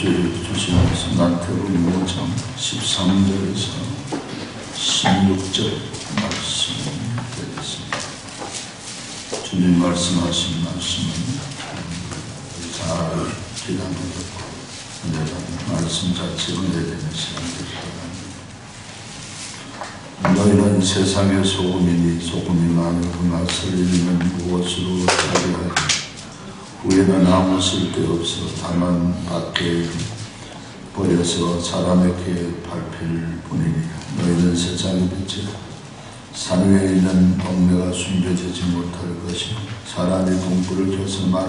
주신 말씀 마태복음 5장 13절에서 16절 말씀 드리겠습니다. 주님 말씀하신 말씀은 잘 기도하고 내가 말씀 자체가 내되는 시간들이 바랍니다. 너희는 세상의 소금이니 소금이 많은 그 맛을 잃으면 무엇으로 차지하리. 후에는 아무 쓸데없어 다만 밖에 버려서 사람에게 밟힐 뿐이니라. 너희는 세상의 빛이라. 산 위에 있는 동네가 숨겨지지 못할 것이니 사람이 동굴을 켜서 말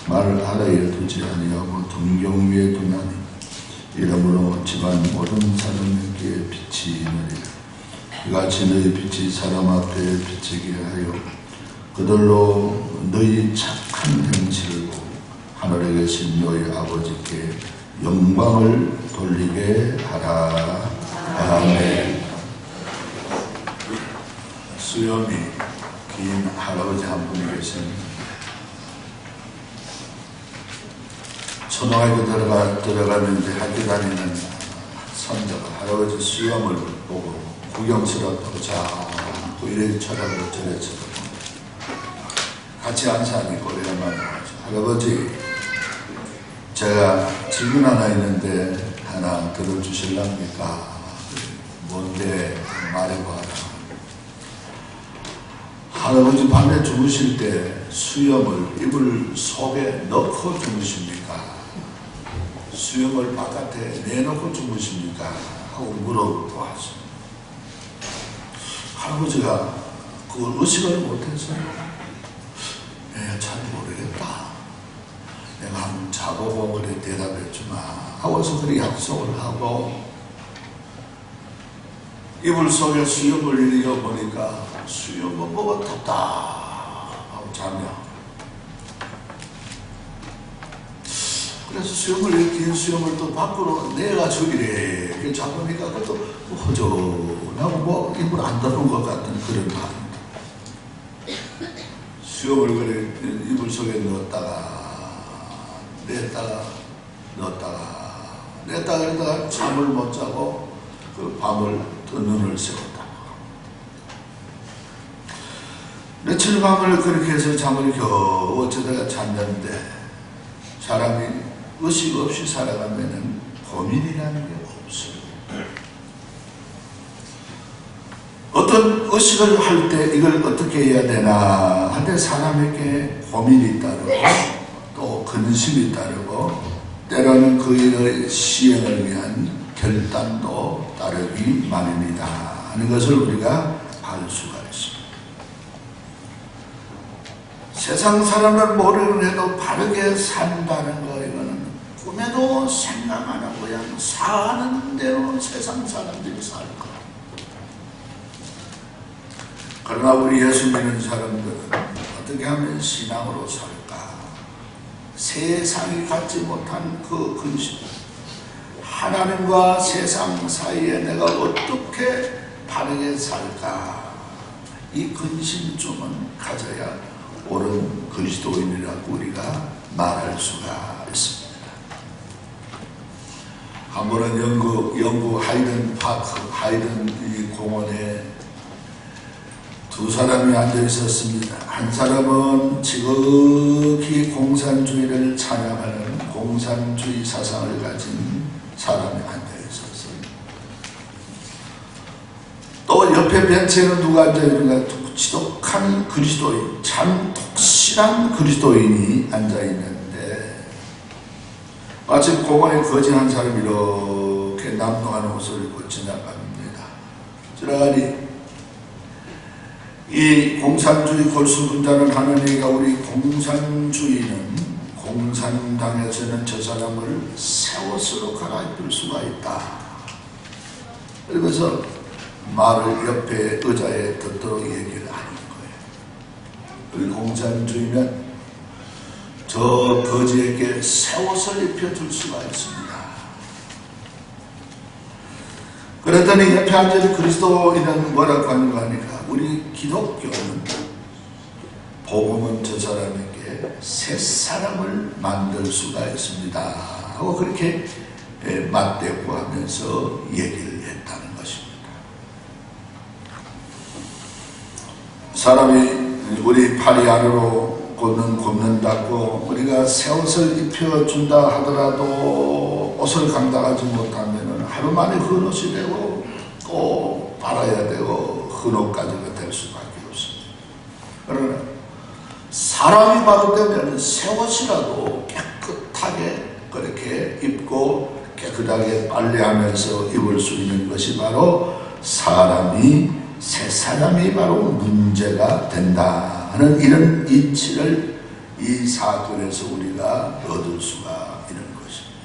아래에 두지 아니하고 등경 위에 두나니 이러므로 집안 모든 사람에게 빛이 있느니라. 이같이 너희 빛이 사람 앞에 비치게 하여 그들로 너희 착한 행실을 보고 하늘에 계신 너희 아버지께 영광을 돌리게 하라. 아멘. 수염이 긴 할아버지 한 분이 계십니다. 초등학교 들어가면 이제 학교 다니는 손자가 할아버지 수염을 보고 구경스럽다고 자꾸 이래 쳐다보고 저래 쳐다보고 같이 앉아있고 오래간만에 할아버지 제가 질문 하나 있는데 하나 들어주실랍니까? 뭔데 말해봐라. 할아버지 밤에 주무실 때 수염을 이불 속에 넣고 주무십니까? 수염을 바깥에 내놓고 주무십니까? 하고 물어보았습니다. 할아버지가 그걸 의식을 못했어요. 잘 모르겠다. 내가 한번 자보고 그래 대답했지만 하고서 그렇게 약속을 하고 이불 속에 수염을 잃어보니까 수염은 뭐가 탔다 하고 자며 그래서 긴 수염을 또 밖으로 내가지고 이래 잡으니까 그것도 허전하고 뭐 이불 안 덮은 것 같은 그런 방. 수염을 그래 이불 속에 넣었다가 냈다가 넣었다가 잠을 못 자고 그 밤을 또 눈을 세웠다. 며칠 밤을 그렇게 해서 잠을 겨우 어쩌다가 잤는데 사람이 의식 없이 살아가면은 고민이라는 게 없어요. 어떤 의식을 할 때 이걸 어떻게 해야 되나 한데 사람에게 고민이 따르고 또 근심이 따르고 때로는 그 일의 시행을 위한 결단도 따르기 마련이다 하는 것을 우리가 알 수가 있습니다. 세상 사람을 모르는 해도 바르게 산다는 거 이거는 꿈에도 생각 안 하고 그냥 사는 대로 세상 사람들이 살 거야. 그러나 우리 예수 믿는 사람들은 어떻게 하면 신앙으로 살까? 세상이 갖지 못한 그 근심, 하나님과 세상 사이에 내가 어떻게 바르게 살까? 이 근심쯤은 가져야 옳은 그리스도인이라고 우리가 말할 수가 있습니다. 한 번은 영국 하이든 이 공원에 두 사람이 앉아 있었습니다. 한 사람은 지극히 공산주의를 찬양하는 공산주의 사상을 가진 사람이 앉아 있었어요. 또 옆에 벤치에는 누가 앉아 있는가? 지독한 그리스도인, 참 독실한 그리스도인이 앉아 있는데 마치 공원에 거진 한 사람이 이렇게 남동하는 옷을 입고 지나갑니다. 지나가니 이 공산주의 골수분자를 하는 얘기가 우리 공산주의는 공산당에서는 저 사람을 새 옷으로 갈아입힐 수가 있다. 그러면서 말을 옆에 의자에 듣도록 얘기를 하는 거예요. 우리 공산주의는 저 거지에게 새 옷을 입혀줄 수가 있습니다. 그랬더니 옆에 앉아있는 그리스도인은 뭐라고 하는가 하니까 우리 기독교는 복음은 저 사람에게 새 사람을 만들 수가 있습니다. 하고 그렇게 맞대꾸하면서 얘기를 했다는 것입니다. 사람이 우리 팔이 안으로 굽는다고 우리가 새 옷을 입혀준다 하더라도 옷을 감당하지 못하면 하루 만에 그 옷이 되고 또 빨아야 되고 그 옷까지가 될 수밖에 없습니다. 그러나 사람이 바로되면 새 옷이라도 깨끗하게 그렇게 입고 깨끗하게 빨래하면서 입을 수 있는 것이 바로 새 사람이 바로 문제가 된다는 이런 이치를 이 사건에서 우리가 얻을 수가 있는 것입니다.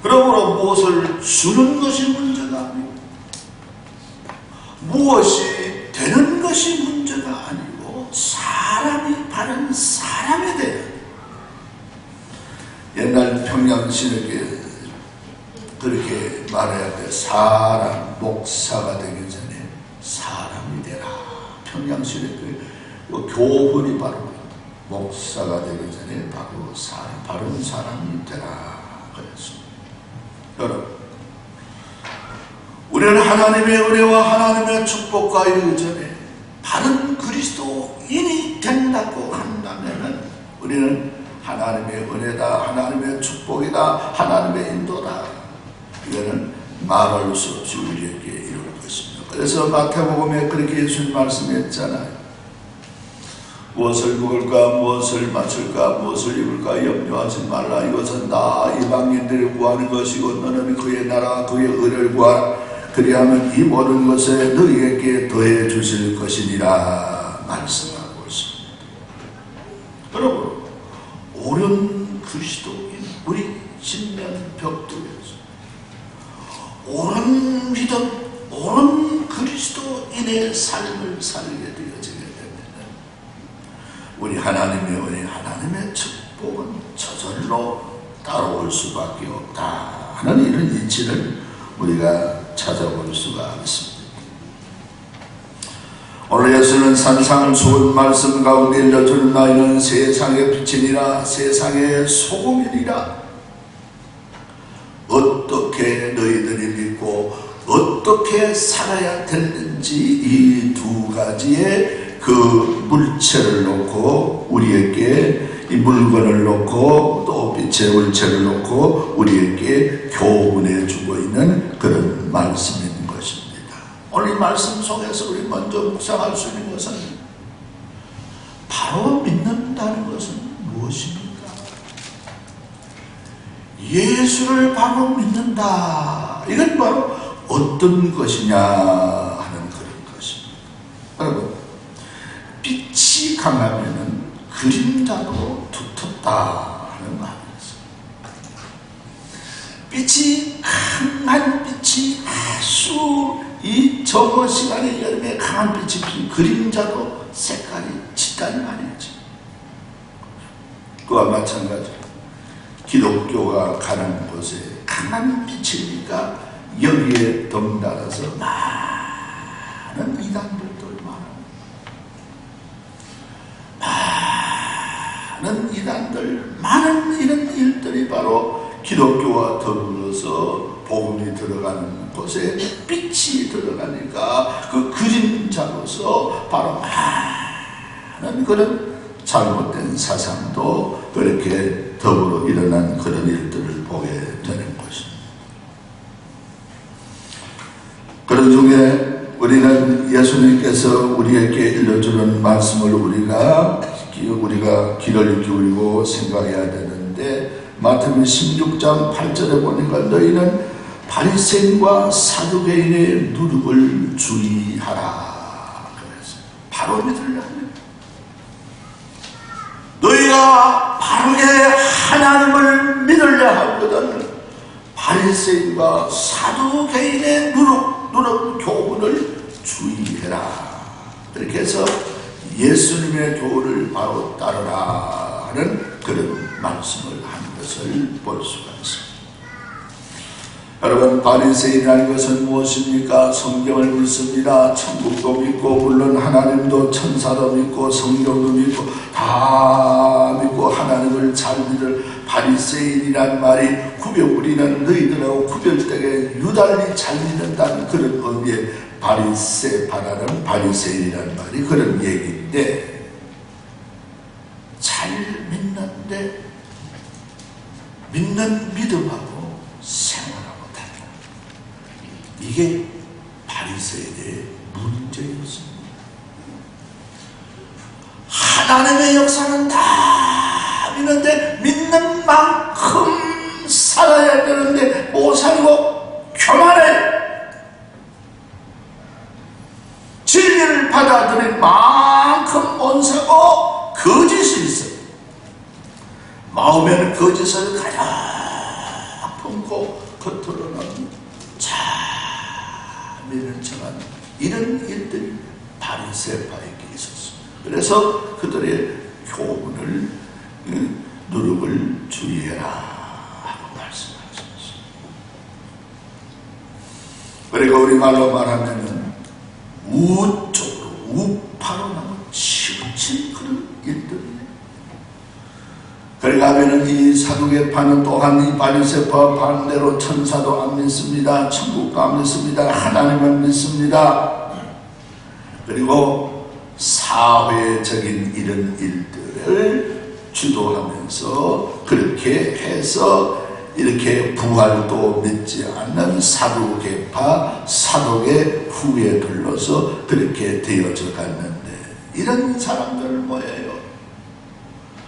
그러므로 무엇을 주는 것이 문제가 아니고 무엇이 되는 것이 문제가 아니고 사람이 바른 사람이 돼야 돼. 옛날 평양신에게 그렇게 말해야 돼. 사람, 목사가 되기 전에 사람이 되라. 평양신의 그 교훈이 바로 목사가 되기 전에 바로 바른 사람이 되라 그랬습니다. 여러분, 우리는 하나님의 은혜와 하나님의 축복과 이르기 전에 바른 그리스도인이 된다고 한다면 우리는 하나님의 은혜다, 하나님의 축복이다, 하나님의 인도다, 이거는 말할 수 없이 우리에게 이룰 것입니다. 그래서 마태복음에 그렇게 예수님 말씀했잖아요. 무엇을 먹을까, 무엇을 마실까, 무엇을 입을까 염려하지 말라. 이것은 다 이방인들이 구하는 것이고 너는 그의 나라 그의 의를 구하라. 그리하면 이 모든 것에 너희에게 더해 주실 것이니라 말씀하고 있습니다. 여러분, 옳은 그리스도인 우리 신년 벽두에서 옳은 믿음, 옳은 그리스도인의 삶을 살게 되어지게 되면 우리 하나님의 은혜, 하나님의 축복은 저절로 따라올 수밖에 없다 하는 이런 이치를 우리가 찾아볼 수가 있습니다. 오늘 예수는 산상을 좋은 말씀 가운데 일러주는 나이는 세상의 빛이니라, 세상의 소금이니라. 어떻게 너희들이 믿고 어떻게 살아야 되는지 이 두 가지의 그 물체를 놓고 우리에게 이 물건을 놓고 또 빛의 물체를 놓고 우리에게 교훈해 주고 있는 그런 말씀인 것입니다. 오늘 이 말씀 속에서 우리 먼저 묵상할 수 있는 것은 바로 믿는다는 것은 무엇입니까? 예수를 바로 믿는다. 이건 바로 어떤 것이냐 하는 그런 것입니다. 여러분, 빛이 강하면은 그림자도 두텁다 하는 말이었어요. 빛이 강한 빛이 아주 이 적은 시간에 여름에 강한 빛이 핀 그림자도 색깔이 짙다는 말이죠. 그와 마찬가지로 기독교가 가는 곳에 강한 빛이니까 여기에 덩달아서 많은 이단들도 많은 이단들, 많은 이런 일들이 바로 기독교와 더불어서 복음이 들어가는 곳에 빛이 들어가니까 그 그림자로서 바로 많은 그런 잘못된 사상도 그렇게 더불어 일어난 그런 일들을 보게 되는 것입니다. 그런 중에 우리는 예수님께서 우리에게 일러주는 말씀을 우리가 귀를 기울이고 생각해야 되는데 마태복음 16장 8절에 보니까 너희는 바리새인과 사두개인의 누룩을 주의하라 그랬어요. 바로 믿으려 하면 너희가 바르게 하나님을 믿으려 하거든 바리새인과 사두개인의 누룩 교훈을 주의해라. 그렇게 해서 예수님의 교훈을 바로 따르라 하는 그런 말씀을 한 것을 볼 수가 있습니다. 여러분, 바리새인이라는 것은 무엇입니까? 성경을 믿습니다. 천국도 믿고 물론 하나님도 천사도 믿고 성경도 믿고 다 믿고 하나님을 잘 믿을 바리새인이란 말이 우리는 너희들하고 구별되게 유달리 잘 믿는다는 그런 의미의 바리새파라는 바리새인이란 말이 그런 얘기인데, 잘 믿는데 믿는 믿음하고 생활하고 달라. 이게 바리새인의 문제였습니다. 하나님의 역사는 다 믿는데 믿는 만큼 살아야 되는데 못 살고 교만해. 진리를 받아들일 만큼 못 사고 거짓이 있어요. 마음에는 거짓을 가득 품고 겉으로는 자비를 청하는 이런 일들이 바리새파에게 있었습니다. 그래서 그들의 교훈을 누룩을 주의해라 하고 말씀하셨습니다. 그리고 우리말로 말하면 우쪽으로 우파로 나무 치우친 그런 일들이에요. 그러니까 하면은 이 사두개파는 또한 이 바리새파 반대로 천사도 안 믿습니다. 천국도 안 믿습니다. 하나님을 믿습니다. 그리고 사회적인 이런 일들을 주도하면서 그렇게 해서 이렇게 부활도 믿지 않는 사두개파 사독의 후에 들러서 그렇게 되어져 갔는데, 이런 사람들은 뭐예요?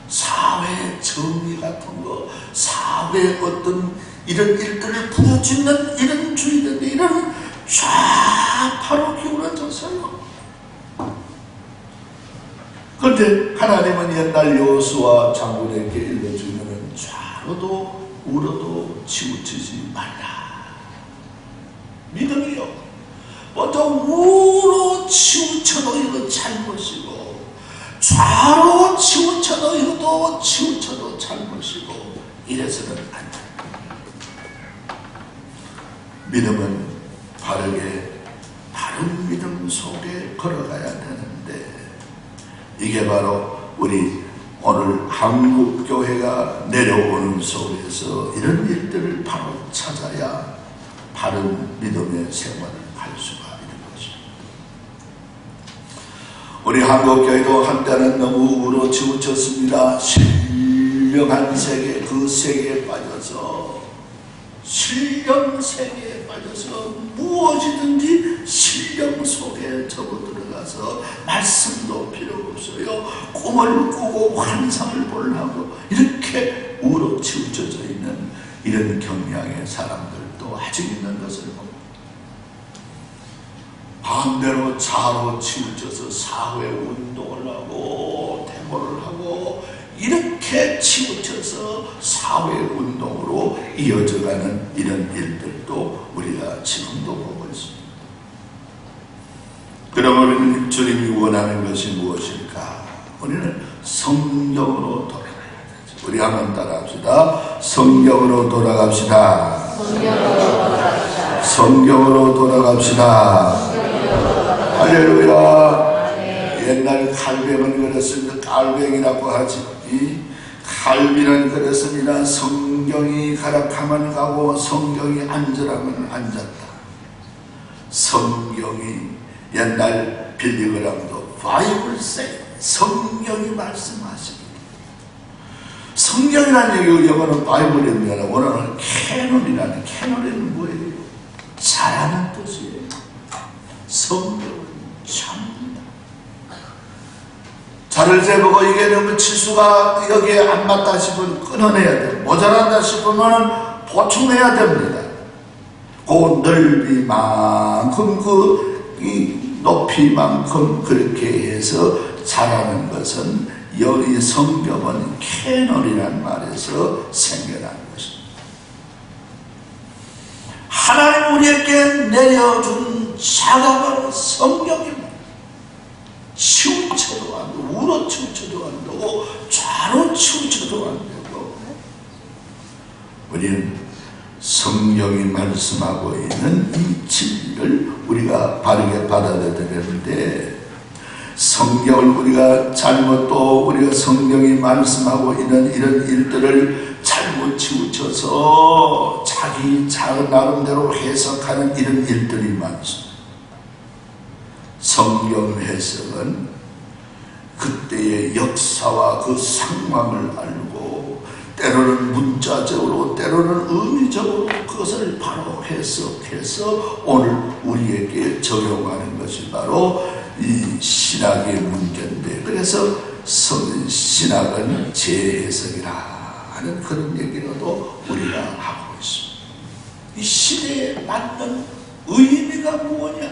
사회 정의 같은 거, 사회 어떤 이런 일들을 부여짓는 이런 주의들, 이런 좌파로 기울어졌어요. 그런데 하나님은 옛날 여호수아 장군에게 일러주면은 좌로도 우로도 치우치지 말라. 믿음이요. 먼저 우로 치우쳐도 이거 잘못이고, 좌로 치우쳐도 이것도 치우쳐도 잘못이고, 이래서는 안 된다. 믿음은 바르게 바른 믿음 속에 걸어가야 되는데, 이게 바로 우리 오늘 한국교회가 내려오는 속에서 이런 일들을 바로 찾아야 바른 믿음의 생활을 할 수가 있는 것입니다. 우리 한국교회도 한때는 너무 우로 치우쳤습니다. 신령한 세계, 그 세계에 빠져서, 신령 세계에 빠져서 무엇이든지 신령 속에 접어들어가서 말씀도 필요 없어요. 꿈을 꾸고 환상을 보려고 이렇게 우로 치우쳐져 있는 이런 경향의 사람들도 아직 있는 것을 봅니다. 반대로 좌로 치우쳐서 사회운동을 하고 데모를 하고 이렇게 치우쳐서 사회운동으로 이어져가는 이런 일들도 우리가 지금도 보고 있습니다. 그러면 우리는 주님이 원하는 것이 무엇일까? 우리는 성경으로 돌아가야 되죠. 우리 한번 따라합시다. 성경으로 돌아갑시다. 성경으로 돌아갑시다. 할렐루야. 옛날 칼뱅은 그랬습니다. 칼뱅이라고 하지. 칼빈은 그랬습니다. 성경이 가락하면 가고 성경이 앉으라면 앉았다. 성경이 옛날 빌리그람도 바이블 세 성경이 말씀하십니다. 성경이라는 얘기 영어는 바이블입니다. 원어는 캐논이라는, 캐논은 뭐예요? 잘하는 뜻이에요. 성경은 참 자를 재보고 이게 너무 치수가 여기에 안 맞다 싶으면 끊어내야 돼. 모자란다 싶으면 보충해야 됩니다. 그 넓이만큼 이 높이만큼 그렇게 해서 자라는 것은 여기 성경은 캐논이라는 말에서 생겨난 것입니다. 하나님 우리에게 내려준 자가 바로 성경입니다. 치우쳐도 안 되고 우로 치우쳐도 안 되고 좌로 치우쳐도 안 되고, 우리는 성경이 말씀하고 있는 이 진리를 우리가 바르게 받아들여야 되는데, 성경을 우리가 잘못 또 우리가 성경이 말씀하고 있는 이런 일들을 잘 치우쳐서 자기 나름대로 해석하는 이런 일들이 많습니다. 성경 해석은 그때의 역사와 그 상황을 알고 때로는 문자적으로 때로는 의미적으로 그것을 바로 해석해서 오늘 우리에게 적용하는 것이 바로 이 신학의 문제인데, 그래서 신학은 재해석이라 하는 그런 얘기라도 우리가 하고 있습니다. 이 시대에 맞는 의미가 무엇이냐,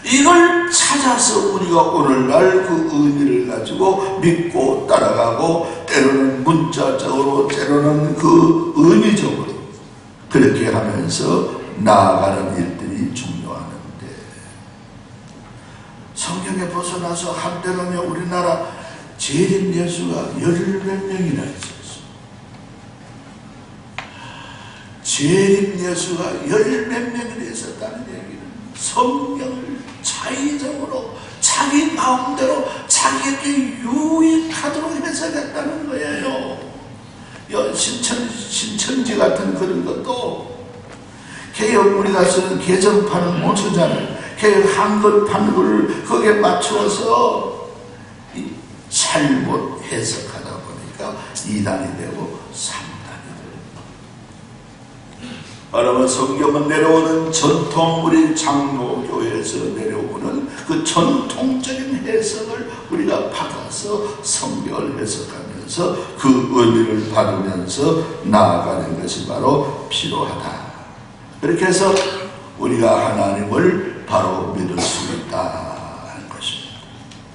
이걸 찾아서 우리가 오늘날 그 의미를 가지고 믿고 따라가고, 때로는 문자적으로 때로는 그 의미적으로 그렇게 하면서 나아가는 일들이 중요하는데, 성경에 벗어나서 한때는 우리나라 재림 예수가 10몇 명이나 있었어. 재림 예수가 10몇 명이나 있었다는 얘기는 성경을 자의적으로 자기 마음대로 자기에게 유익하도록 해석했다는 거예요. 신천지 같은 그런 것도 개혁 우리가 쓰는 개정판을 못 쓰잖아요. 개혁 한글판 걸 거기에 맞추어서 잘못 해석하다 보니까 2단이 되고 3단이 되고. 여러분, 성경은 내려오는 전통, 우리 장로교회에서 내려오는 그 전통적인 해석을 우리가 받아서 성경을 해석하면서 그 의미를 받으면서 나아가는 것이 바로 필요하다. 그렇게 해서 우리가 하나님을 바로 믿을 수 있다는 것입니다.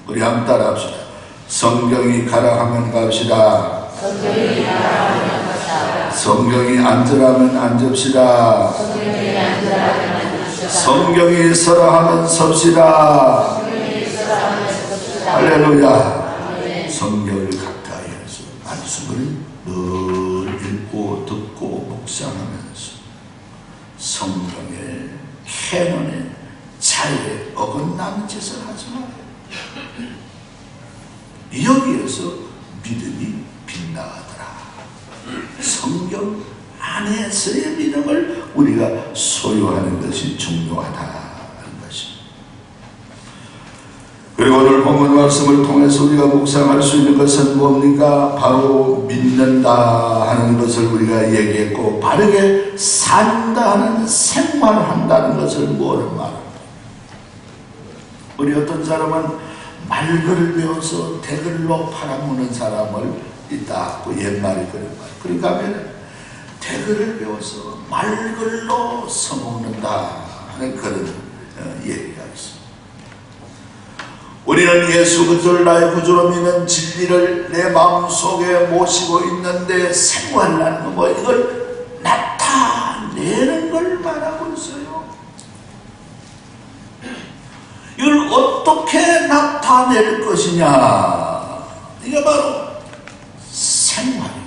우리 한번 따라합시다. 성경이 가라 하면 갑시다. 성경이 가라 하면 갑시다. 성경이 앉으라면 앉읍시다. 성경이 서라 하면 섭시다. 할렐루야. 성경을 가까이 해서 말씀을 늘 읽고 듣고 묵상하면서 성경의 캐논의 자유에 어긋나는 짓을 하지 말아요. 여기에서 믿음이 빛나더라. 성경 안에서의 믿음을 우리가 소유하는 것이 중요하다는 것입니다. 그리고 오늘 본문 말씀을 통해서 우리가 묵상할 수 있는 것은 뭡니까? 바로 믿는다 하는 것을 우리가 얘기했고, 바르게 산다 하는, 생활한다는 것을 뭐를 말합니까? 우리 어떤 사람은 말글을 배워서 대글로 팔아먹는 사람을 있다. 그 옛말이 그런 말. 그러니까 하면 대글을 배워서 말글로 써먹는다 하는 그런 얘기가 있습니다. 우리는 예수 그리스도를 나의 구주로 믿는 진리를 내 마음속에 모시고 있는데, 생활하는 거 뭐 이걸 나타내는 걸 말하고 있어요. 이걸 어떻게 나타낼 것이냐, 이게 바로 생활인 거예요.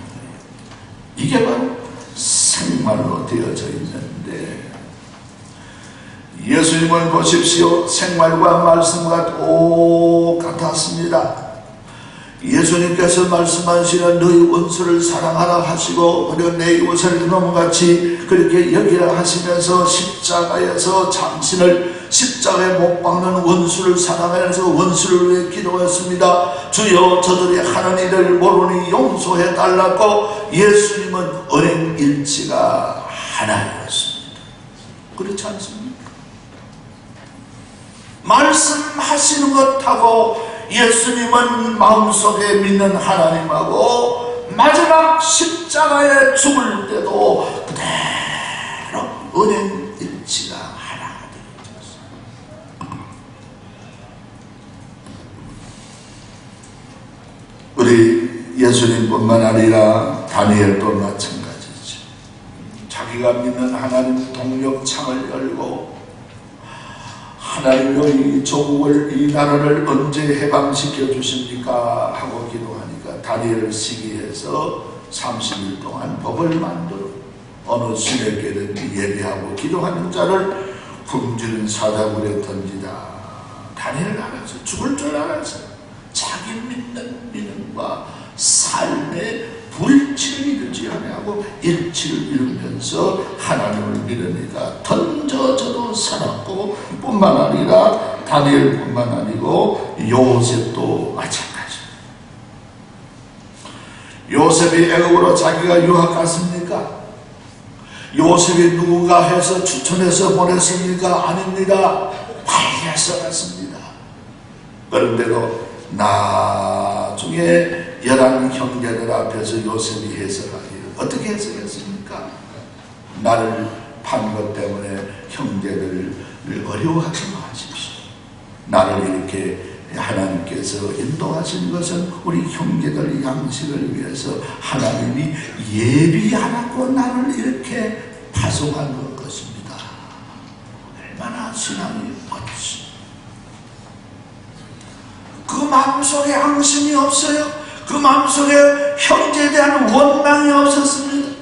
이게 바로 생활로 되어져 있는데, 예수님을 보십시오. 생활과 말씀과 똑같았습니다. 예수님께서 말씀하시는 너희 원수를 사랑하라 하시고, 그리고 내 이웃을 그놈같이 그렇게 여기라 하시면서 십자가에서 당신을 십자가에 못 박는 원수를 사랑하면서 원수를 위해 기도했습니다. 주여 저들이 하는 일을 모르니 용서해 달라고. 예수님은 언행일치가 하나였습니다. 그렇지 않습니까? 말씀하시는 것하고 예수님은 마음속에 믿는 하나님하고 마지막 십자가에 죽을 때도 그대로 언행일치가 하나가 되어졌어요. 우리 예수님뿐만 아니라 다니엘도 마찬가지죠. 자기가 믿는 하나님 동력창을 열고 하나님 너희 조국을, 이 나라를 언제 해방시켜 주십니까 하고 기도하니까 다니엘을 시기해서 30일 동안 법을 만들어 어느 신에게든지 예배하고 기도하는 자를 굶주린 사자굴에 던지다. 다니엘은 알았어요. 죽을 줄 알았어요. 자기 믿는 믿음과 삶의 불치를 이루지 않아요. 하고 일치를 이루면서 하나님을 믿으니까 던져져도 살았고, 뿐만 아니라 다니엘뿐만 아니고 요셉도 마찬가지예요. 요셉이 애굽으로 자기가 유학 갔습니까? 요셉이 누군가 해서 추천해서 보냈습니까? 아닙니다. 팔려서 갔습니다. 그런데도 나중에 11 형제들 앞에서 요셉이 해석하기를 어떻게 해석했습니까? 나를 판 것 때문에 형제들을 어려워하지 마십시오. 나를 이렇게 하나님께서 인도하신 것은 우리 형제들 양식을 위해서 하나님이 예비하라고 나를 이렇게 파송한 것입니다. 얼마나 신앙이 멋지. 그 마음속에 앙심이 없어요. 그 마음속에 형제에 대한 원망이 없었습니다.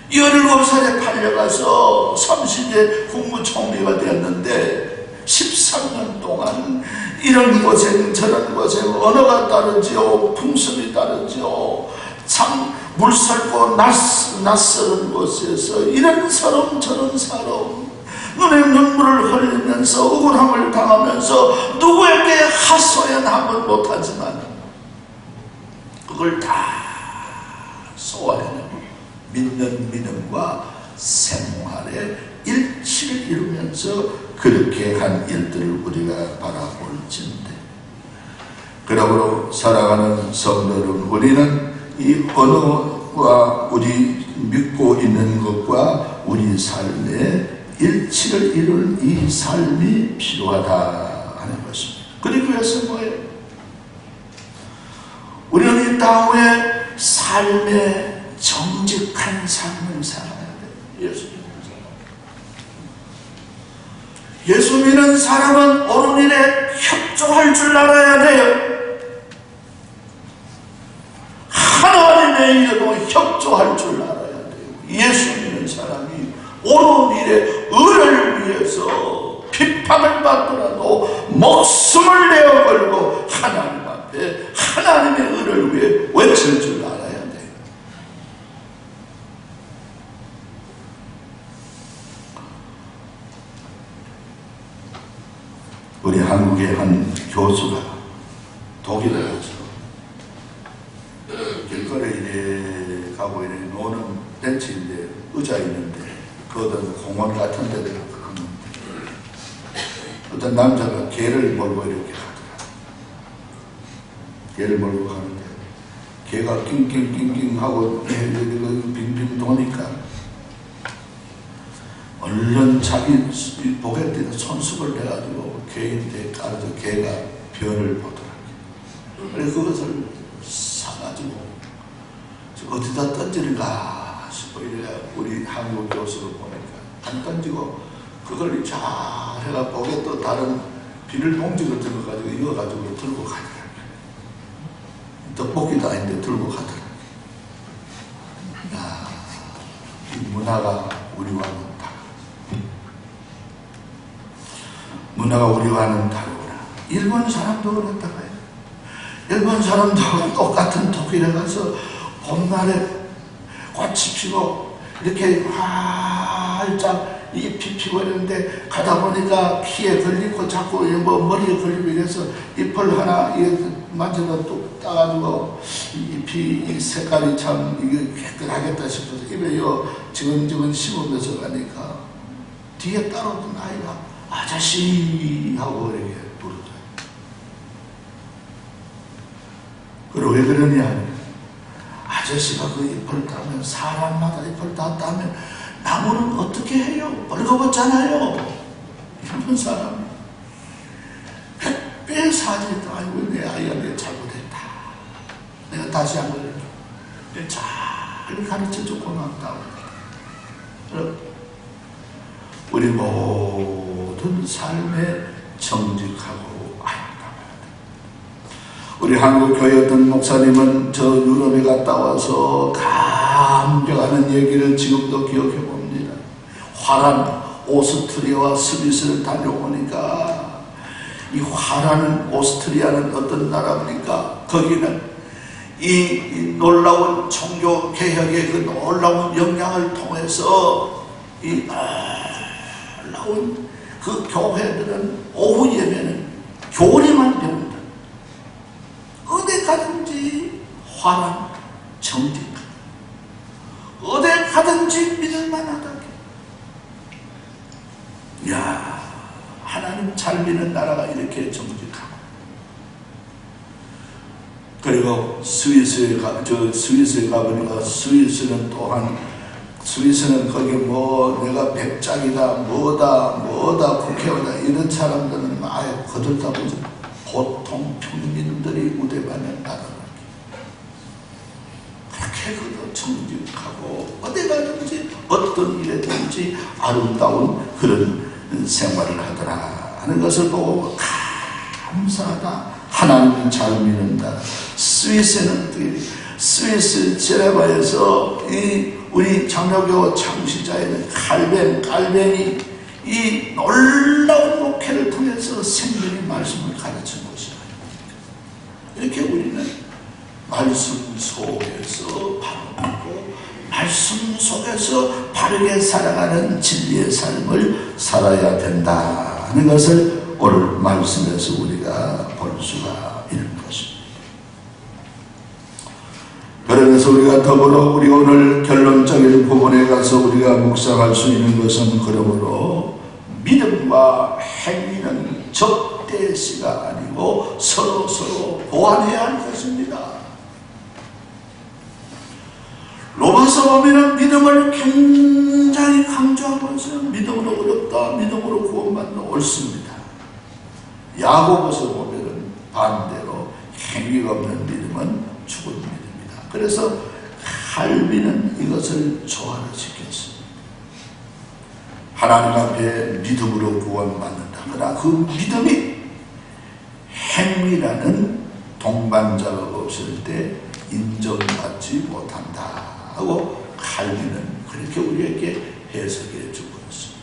17살에 팔려가서 30에 국무총리가 되었는데 13년 동안 이런 고생 저런 고생, 언어가 다르지요, 풍습이 다르지요, 참 물살고 낯설은 곳에서 이런 사람 저런 사람, 눈에 눈물을 흘리면서 억울함을 당하면서 누구에게 하소연함을 못하지만 그걸 다 소화해내고 믿는 믿음과 생활에 일치를 이루면서 그렇게 한 일들을 우리가 바라볼진데, 그러므로 살아가는 성도는 우리는 이 언어와 우리 믿고 있는 것과 우리 삶에 일치를 이룰 이 삶이 필요하다 하는 것입니다. 그리고 위해서 뭐예요? 우리는 이 땅의 삶에 정직한 삶을 살아야 돼요. 예수 믿는 사람은 옳은 일에 협조할 줄 알아야 돼요. 하나님의 일에도 협조할 줄 알아야 돼요. 예수 믿는 사람이 옳은 일에 의를 위해서 비판을 받더라도 목숨을 내어 걸고 하나님 앞에 하나님의 의를 위해 외칠 줄 알아야 돼요. 우리 한국의 한 교수가 독일에 가서 길거리에 이래 가고 이래 노는 벤치인데 의자 있는데 그 어떤 공원 같은 데 가면 어떤 남자가 개를 몰고 이렇게 가더라. 개를 몰고 가는데 개가 낑낑낑낑 하고 빙빙 도니까 얼른 자기 보게되는 손수건을 내가지고 개인데 깔아서 개가 변을 보더라고요. 그래서 그것을 사가지고 어디다 던지는가 싶어 이래 우리 한국 교수를 보니까 안 던지고 그걸 잘 해가 보게 또 다른 비닐봉지 같은 거 가지고 이거 가지고 들고 가더라고요. 떡볶이도 아닌데 들고 가더라고요. 야, 이 문화가 우리와는 문화가 우리와는 다르구나. 일본 사람도 그랬다고요. 일본 사람도 똑같은 독일에 가서 봄날에 꽃이 피고 이렇게 활짝 잎이 피고 있는데 가다 보니까 키에 걸리고 자꾸 뭐 머리에 걸리고 이래서 잎을 하나 만져서 뚝 따가지고 잎이 이 색깔이 참 이게 깨끗하겠다 싶어서 입에 지근지근 씹으면서 가니까 뒤에 따라오던 아이가 아저씨 하고 이렇게 부르죠. 그리고 왜 그러냐? 아저씨가 그 잎을 따면 사람마다 잎을 다 따면 나무는 어떻게 해요? 벌거벗잖아요. 일본 사람이 햇빛 사진이 또 아이고 내 아이가 내 잘못했다. 내가 다시 한번 잘 가르쳐주고 났다고. 우리 모든 삶에 정직하고 아름다워야 돼. 우리 한국 교회 어떤 목사님은 저 유럽에 갔다 와서 감격하는 얘기를 지금도 기억해 봅니다. 화란 오스트리아와 스위스를 다녀보니까 이 화라는 오스트리아는 어떤 나라입니까? 거기는 이 놀라운 종교 개혁의 그 놀라운 역량을 통해서 이 놀라운 그 교회들은 오후 예배는 교리만 배운다. 어디 가든지 화랑 정직, 어디 가든지 믿을만하다. 야, 하나님 잘 믿는 나라가 이렇게 정직하고. 그리고 스위스에 가보니까 스위스는 또한 스위스는 거기 뭐 내가 백작이다 뭐다 국회의원이다 이런 사람들은 아예 거들떠보지 보통 평민들이 우대받는 나라다. 그렇게 그도 정직하고 어디 가든지 어떤 일에든지 아름다운 그런 생활을 하더라 하는 것을 보고 감사하다. 하나님 잘 믿는다. 스위스는 스위스 제네바에서 우리 장로교 창시자인 칼뱅이 이 놀라운 목회를 통해서 생명의 말씀을 가르친 것이다. 이렇게 우리는 말씀 속에서 바르고 말씀 속에서 바르게 살아가는 진리의 삶을 살아야 된다 하는 것을 오늘 말씀에서 우리가 볼 수가 있는 것입니다. 그러면서 우리가 더불어 우리 오늘 결론적인 부분에 가서 우리가 묵상할 수 있는 것은 그러므로 믿음과 행위는 적대시가 아니고 서로 보완해야 할 것입니다. 로마서 보면 믿음을 굉장히 강조하고 있어요. 믿음으로 어렵다, 믿음으로 구원받는 옳습니다. 야고보서 보면 반대로 행위가 없는 믿음은 죽은 믿음이다. 그래서 칼빈은 이것을 조화시켰습니다. 하나님 앞에 믿음으로 구원받는다. 그러나 그 믿음이 행위라는 동반자가 없을 때 인정받지 못한다 하고 칼빈은 그렇게 우리에게 해석해 주고 있습니다.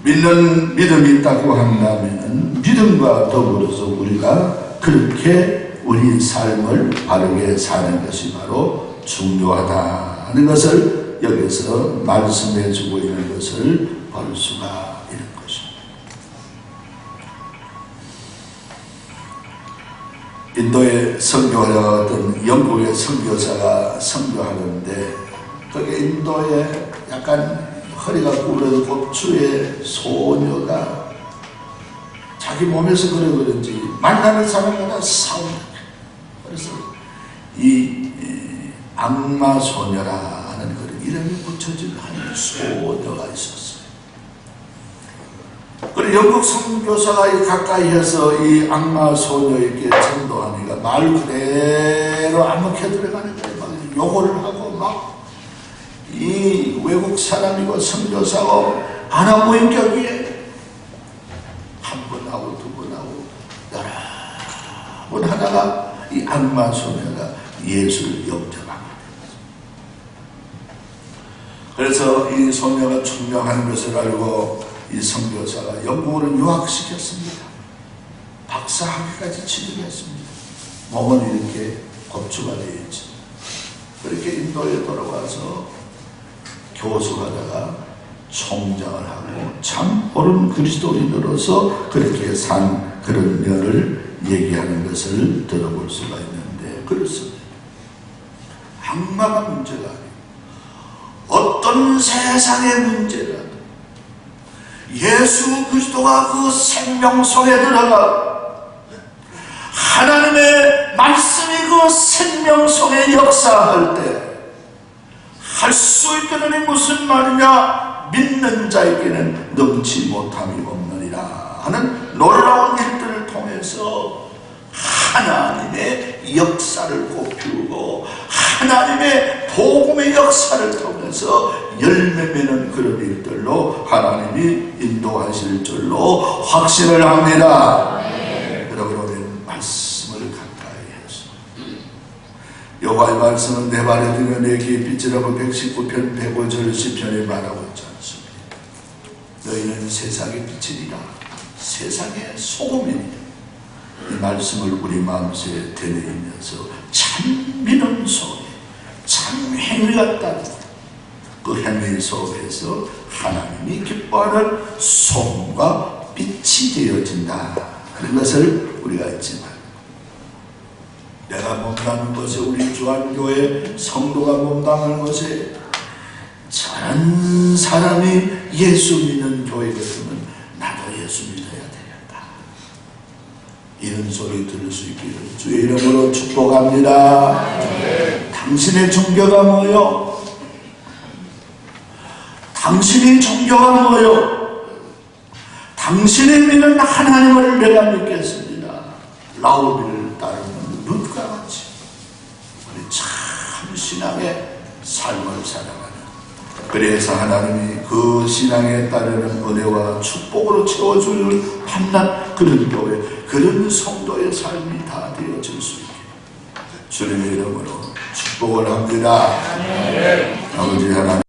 믿는 믿음이 있다고 한다면 믿음과 더불어서 우리가 그렇게 우리 삶을 바르게 사는 것이 바로 중요하다 하는 것을 여기서 말씀해 주고 있는 것을 볼 수가 있는 것입니다. 인도에 선교하던 영국의 선교사가 선교하는데 거기 인도에 약간 허리가 구부러진 곱추의 소녀가 자기 몸에서 그런지 만나는 사람마다 싸운다. 그래서 이 악마 소녀라 하는 그런 이름이 붙여진 한 소녀가 있었어요. 그리고 영국 선교사가 가까이에서 이 악마 소녀에게 전도하니까 말 그대로 암흑해 들어가는 거예요. 막 욕을 하고 막 이 외국 사람이고 선교사고 아나무인격이에 한 번 하고 두 번 하고 여러 번 하다가 이 악마 소녀가 예수를 영접하게 됐어요. 그래서 이 소녀가 총명한 것을 알고 이 선교사가 영국으로 유학시켰습니다. 박사학위까지 취득했습니다. 몸은 이렇게 곱추가 되어 있지. 그렇게 인도에 돌아와서 교수하다가 총장을 하고 참 옳은 그리스도인으로서 그렇게 산 그런 면을 얘기하는 것을 들어볼 수가 있는데 그렇습니다. 악마가 문제가 아니고 어떤 세상의 문제라도 예수 그리스도가 그 생명 속에 들어가 하나님의 말씀이 그 생명 속에 역사할 때 할 수 있거든요. 무슨 말이냐? 믿는 자에게는 넘치 못함이 없느니라 하는 놀라운 일들을 통해서 하나님의 역사를 꽃피우고 하나님의 복음의 역사를 통해서 열매 맺는 그런 일들로 하나님이 인도하실 줄로 확신을 합니다. 여러분 오늘 말씀을 가까이 해서 여호와의 말씀은 내 발에 들여 내 귀에 빛이라고 119편 105절 시편에 말하고 있지 않습니까? 너희는 세상의 빛이니라 세상의 소금이니라 이 말씀을 우리 마음속에 되뇌이면서 참 믿음 속에 참 행위가 따르고 그 행위 속에서 하나님이 기뻐하는 소금과 빛이 되어진다 하는 것을 우리가 잊지 말고, 내가 몸담는 것에, 우리 주한교회 성도가 몸담는 것에 저런 사람이 예수 믿는 교회거든 나도 예수 믿어야 되겠다, 이런 소리 들을 수 있기를 주의 이름으로 축복합니다. 당신의 종교가 뭐요? 당신의 종교가 뭐요? 당신이 믿는 하나님을 내가 믿겠습니다. 라우비를 따르는 룻과 같이 우리 참 신앙의 삶을 살아가는, 그래서 하나님이 그 신앙에 따르는 은혜와 축복으로 채워줄 판단, 그런 교회, 그런 성도의 삶이 다 되어질 수 있게 주님의 이름으로 축복을 합니다. 아버지 하나님,